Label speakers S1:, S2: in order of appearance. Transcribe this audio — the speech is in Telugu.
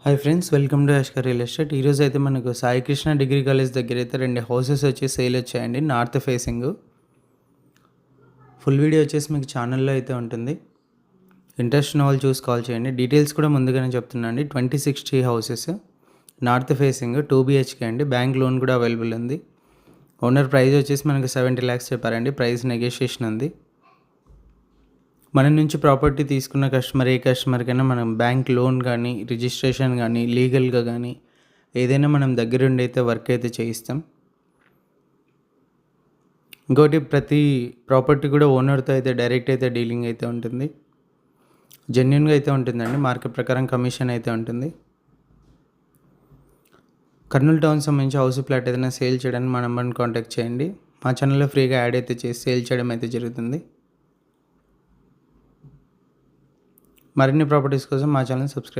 S1: Hi friends, welcome to యాష్కర్ real estate. ఈరోజు అయితే మనకు సాయి కృష్ణ డిగ్రీ కాలేజ్ దగ్గర అయితే 2 హౌసెస్ వచ్చి సేల్ వచ్చాయండి. North facing. ఫుల్ వీడియో వచ్చేసి మీకు ఛానల్లో అయితే ఉంటుంది. ఇంట్రెస్ట్ ఉన్న వాళ్ళు చూసి కాల్ చేయండి. డీటెయిల్స్ కూడా ముందుగానే చెప్తున్నాను. 2060 హౌసెస్, నార్త్ ఫేసింగ్, 2 BHK అండి. బ్యాంక్ లోన్ కూడా అవైలబుల్ ఉంది. ఓనర్ ప్రైస్ వచ్చేసి మనకు 70 lakhs చెప్పారండి. ప్రైస్ నెగోషియేషన్ ఉంది. మన నుంచి ప్రాపర్టీ తీసుకున్న కస్టమర్ ఏ కస్టమర్కైనా మనం బ్యాంక్ లోన్ కానీ, రిజిస్ట్రేషన్ కానీ, లీగల్గా కానీ ఏదైనా మనం దగ్గరుండి అయితే వర్క్ అయితే చేయిస్తాం. ఇంకోటి, ప్రతి ప్రాపర్టీ కూడా ఓనర్తో అయితే డైరెక్ట్ అయితే డీలింగ్ అయితే ఉంటుంది. జెన్యున్గా అయితే ఉంటుందండి. మార్కెట్ ప్రకారం కమిషన్ అయితే ఉంటుంది. కర్నూలు టౌన్ సంబంధించి హౌస్ ప్లాట్ ఏదైనా సేల్ చేయడానికి మా నెంబర్ని కాంటాక్ట్ చేయండి. మా ఛానల్లో ఫ్రీగా యాడ్ అయితే చేసి సేల్ చేయడం అయితే జరుగుతుంది. మరిన్ని ప్రాపర్టీస్ కోసం మా ఛానల్ సబ్స్క్రైబ్